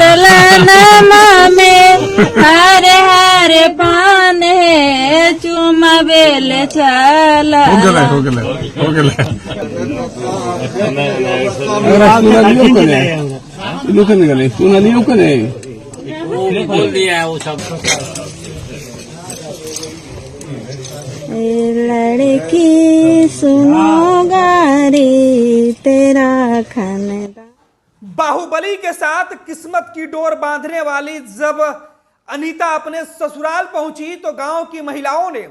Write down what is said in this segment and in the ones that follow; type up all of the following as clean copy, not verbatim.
डलनमा में हरे हरे पान है चुमा बेल चला हो गया सुनालियों को नहीं बोल दिया है वो सब। लड़की सुनो गारी तेरा खानदान। बाहुबली के साथ किस्मत की डोर बांधने वाली जब अनीता अपने ससुराल पहुंची तो गांव की महिलाओं ने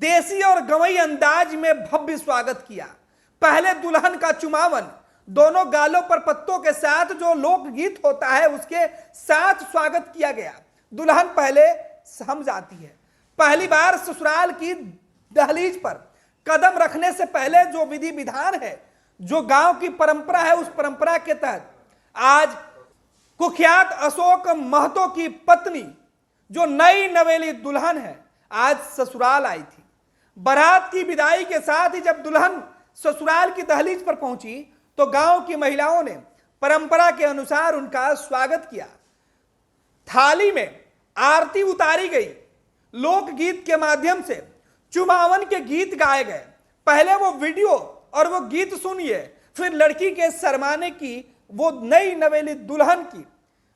देसी और गवई अंदाज में भव्य स्वागत किया। पहले दुल्हन का चुमावन दोनों गालों पर पत्तों के साथ जो लोकगीत होता है उसके साथ स्वागत किया गया। दुल्हन पहले सम जाती है। पहली बार ससुराल की दहलीज पर कदम रखने से पहले जो विधि विधान है, जो गांव की परंपरा है, उस परंपरा के तहत आज कुख्यात अशोक महतो की पत्नी जो नई नवेली दुल्हन है आज ससुराल आई थी। बारात की विदाई के साथ ही जब दुल्हन ससुराल की दहलीज पर पहुंची तो गांव की महिलाओं ने परंपरा के अनुसार उनका स्वागत किया। थाली में आरती उतारी गई, लोकगीत के माध्यम से चुमावन के गीत गाए गए। पहले वो वीडियो और वो गीत सुनिए, फिर लड़की के शर्माने की, वो नई नवेली दुल्हन की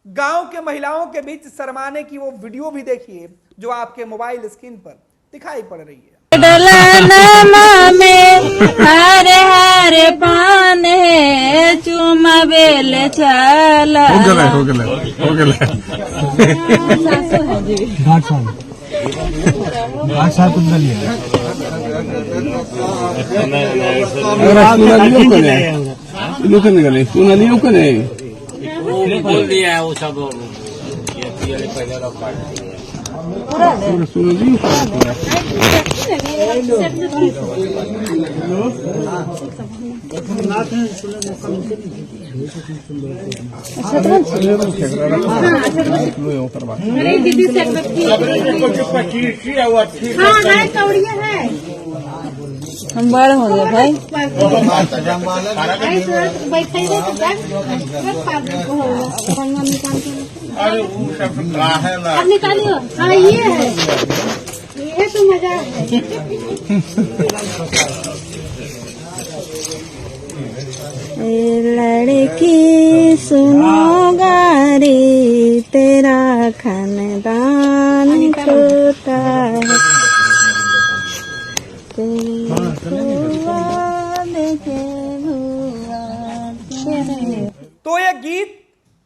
गांव के महिलाओं के बीच शर्माने की वो वीडियो भी देखिए जो आपके मोबाइल स्क्रीन पर दिखाई पड़ रही है। डलनमा में हरे हरे पान है चुमा बेल चला हो गया सुनालियों को नहीं बोल दिया है वो सब। हम बड़ हो गए भाई। अब निकालियो। हाँ ये है, ये तो मजा है। लड़की सुनो गारी तेरा खानदान छोटा है तो ये गीत,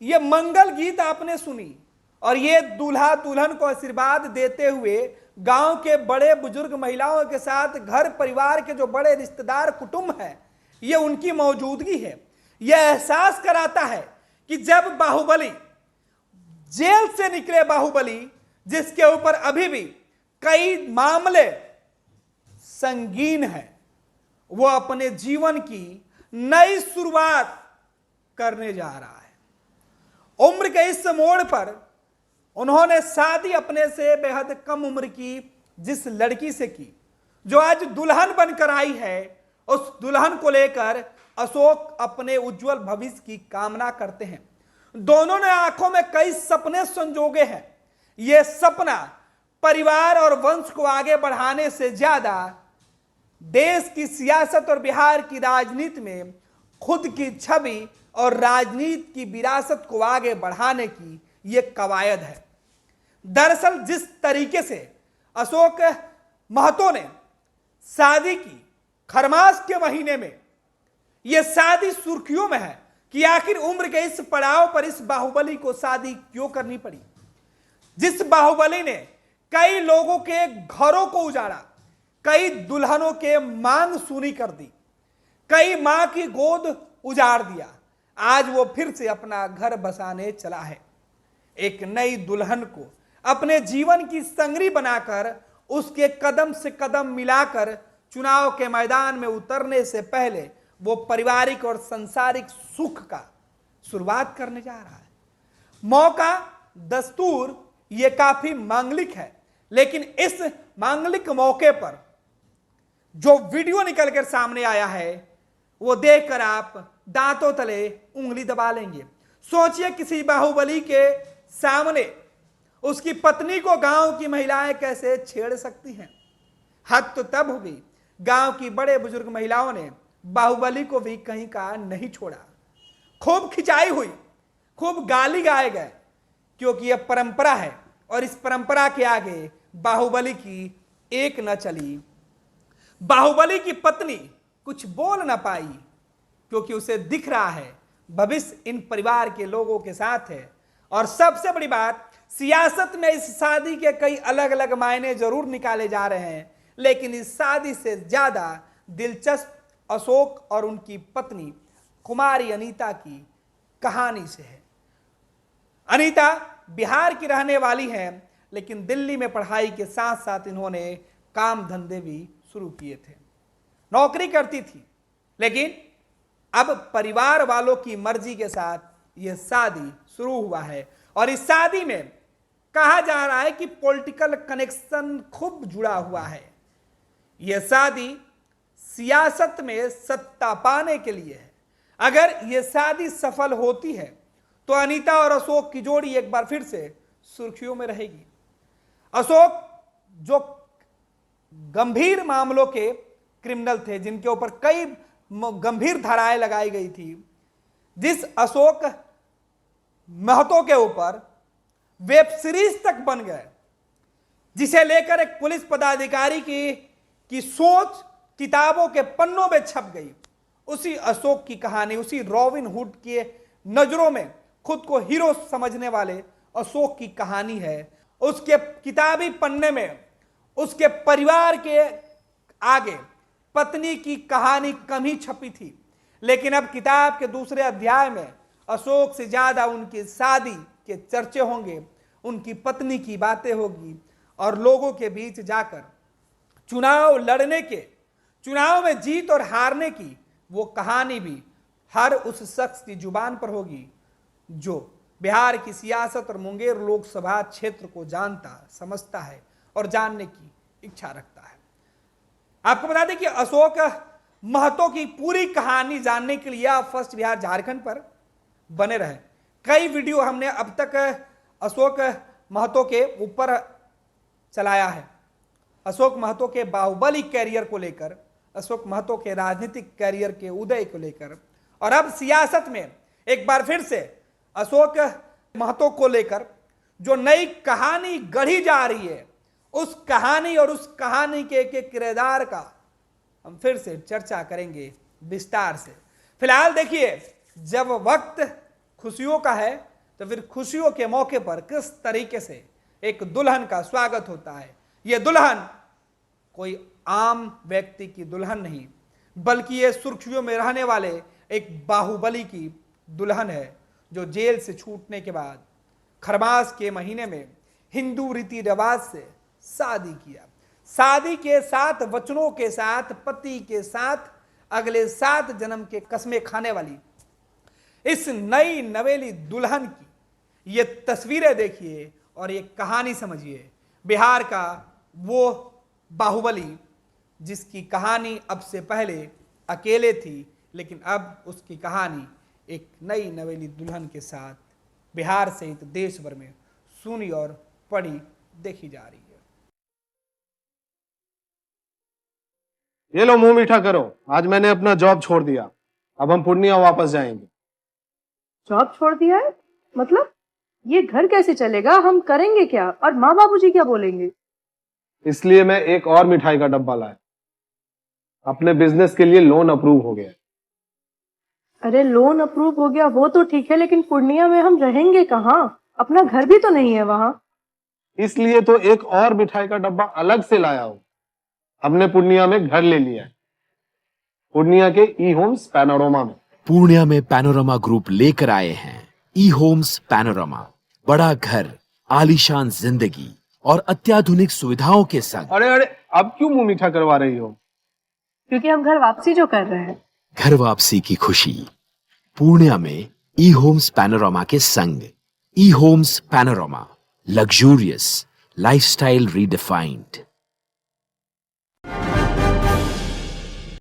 ये मंगल गीत आपने सुनी और ये दूल्हा दुल्हन को आशीर्वाद देते हुए गांव के बड़े बुजुर्ग महिलाओं के साथ घर परिवार के जो बड़े रिश्तेदार कुटुंब हैं, ये उनकी मौजूदगी है। यह एहसास कराता है कि जब बाहुबली जेल से निकले, बाहुबली जिसके ऊपर अभी भी कई मामले संगीन है, वो अपने जीवन की नई शुरुआत करने जा रहा है। उम्र के इस मोड़ पर उन्होंने शादी अपने से बेहद कम उम्र की जिस लड़की से की, जो आज दुल्हन बनकर आई है, उस दुल्हन को लेकर अशोक अपने उज्जवल भविष्य की कामना करते हैं। दोनों ने आंखों में कई सपने संजोगे हैं। यह सपना परिवार और वंश को आगे बढ़ाने से ज्यादा देश की सियासत और बिहार की राजनीति में खुद की छवि और राजनीति की विरासत को आगे बढ़ाने की यह कवायद है। दरअसल जिस तरीके से अशोक महतो ने शादी की खरमास के महीने में, यह शादी सुर्खियों में है कि आखिर उम्र के इस पड़ाव पर इस बाहुबली को शादी क्यों करनी पड़ी। जिस बाहुबली ने कई लोगों के घरों को उजाड़ा, कई दुल्हनों के मांग सूनी कर दी, कई मां की गोद उजाड़ दिया, आज वो फिर से अपना घर बसाने चला है। एक नई दुल्हन को अपने जीवन की संगरी बनाकर, उसके कदम से कदम मिलाकर चुनाव के मैदान में उतरने से पहले वो पारिवारिक और सांसारिक सुख का शुरुआत करने जा रहा है। मौका, दस्तूर ये काफी मांगलिक है, लेकिन इस मांगलिक मौके पर जो वीडियो निकलकर सामने आया है वो देखकर आप दांतों तले उंगली दबा लेंगे। सोचिए किसी बाहुबली के सामने उसकी पत्नी को गांव की महिलाएं कैसे छेड़ सकती हैं। हद तो तब हो गई, गांव की बड़े बुजुर्ग महिलाओं ने बाहुबली को भी कहीं का नहीं छोड़ा। खूब खिंचाई हुई, खूब गाली गाए गए, क्योंकि यह परंपरा है और इस परंपरा के आगे बाहुबली की एक न चली। बाहुबली की पत्नी कुछ बोल ना पाई, क्योंकि उसे दिख रहा है भविष्य इन परिवार के लोगों के साथ है। और सबसे बड़ी बात, सियासत में इस शादी के कई अलग अलग मायने जरूर निकाले जा रहे हैं, लेकिन इस शादी से ज्यादा दिलचस्प अशोक और उनकी पत्नी कुमारी अनीता की कहानी से है। अनीता बिहार की रहने वाली हैं, लेकिन दिल्ली में पढ़ाई के साथ साथ इन्होंने काम धंधे भी शुरू किए थे। नौकरी करती थी, लेकिन अब परिवार वालों की मर्जी के साथ यह शादी शुरू हुआ है। और इस शादी में कहा जा रहा है कि पॉलिटिकल कनेक्शन खूब जुड़ा हुआ है। यह शादी सियासत में सत्ता पाने के लिए है। अगर यह शादी सफल होती है तो अनीता और अशोक की जोड़ी एक बार फिर से सुर्खियों में रहेगी। अशोक जो गंभीर मामलों के क्रिमिनल थे, जिनके ऊपर कई गंभीर धाराएं लगाई गई थी, जिस अशोक महतो के ऊपर वेब सीरीज तक बन गए, जिसे लेकर एक पुलिस पदाधिकारी की सोच किताबों के पन्नों में छप गई, उसी अशोक की कहानी, उसी रॉबिन हुड के नजरों में खुद को हीरो समझने वाले अशोक की कहानी है। उसके किताबी पन्ने में उसके परिवार के आगे पत्नी की कहानी कम ही छपी थी, लेकिन अब किताब के दूसरे अध्याय में अशोक से ज्यादा उनकी शादी के चर्चे होंगे, उनकी पत्नी की बातें होगी और लोगों के बीच जाकर चुनाव लड़ने के, चुनाव में जीत और हारने की वो कहानी भी हर उस शख्स की जुबान पर होगी जो बिहार की सियासत और मुंगेर लोकसभा क्षेत्र को जानता, समझता है और जानने की इच्छा रखता है। आपको बता दें कि अशोक महतो की पूरी कहानी जानने के लिए आप फर्स्ट बिहार झारखंड पर बने रहे। कई वीडियो हमने अब तक अशोक महतो के ऊपर चलाया है, अशोक महतो के बाहुबली कैरियर को लेकर, अशोक महतो के राजनीतिक कैरियर के उदय को लेकर, और अब सियासत में एक बार फिर से अशोक महतो को लेकर जो नई कहानी गढ़ी जा रही है, उस कहानी और उस कहानी के एक किरदार का हम फिर से चर्चा करेंगे विस्तार से। फिलहाल देखिए, जब वक्त खुशियों का है तो फिर खुशियों के मौके पर किस तरीके से एक दुल्हन का स्वागत होता है। यह दुल्हन कोई आम व्यक्ति की दुल्हन नहीं, बल्कि ये सुर्खियों में रहने वाले एक बाहुबली की दुल्हन है, जो जेल से छूटने के बाद खरमास के महीने में हिंदू रीति रिवाज से शादी किया। शादी के 7 वचनों के साथ, पति के साथ अगले 7 जन्म के कस्में खाने वाली इस नई नवेली दुल्हन की ये तस्वीरें देखिए और ये कहानी समझिए। बिहार का वो बाहुबली जिसकी कहानी अब से पहले अकेले थी, लेकिन अब उसकी कहानी एक नई नवेली दुल्हन के साथ बिहार सहित देश भर में सुनी और पढ़ी देखी जा रही है। ये लो मुंह मीठा करो, आज मैंने अपना जॉब छोड़ दिया, अब हम पूर्णिया वापस जाएंगे। जॉब छोड़ दिया है? मतलब ये घर कैसे चलेगा? हम करेंगे क्या? और माँ बाबूजी क्या बोलेंगे? इसलिए मैं एक और मिठाई का डब्बा लाया। अपने बिजनेस के लिए लोन अप्रूव हो गया। अरे लोन अप्रूव हो गया वो तो ठीक है, लेकिन पूर्णिया में हम रहेंगे कहाँ? अपना घर भी तो नहीं है वहां। इसलिए तो एक और मिठाई का डब्बा अलग से लाया हूं। हमने पूर्णिया में घर ले लिया है, पूर्णिया के ई होम्स पैनोरमा में। पूर्णिया में पैनोरमा ग्रुप लेकर आए हैं ई होम्स पैनोरमा, बड़ा घर, आलीशान जिंदगी और अत्याधुनिक सुविधाओं के संग। अरे अरे, अब क्यों मुंह मीठा करवा रही हो? क्योंकि हम घर वापसी जो कर रहे हैं। घर वापसी की खुशी पूर्णिया में ई होम्स पैनोरमा के संग। ई homes panorama, luxurious lifestyle redefined.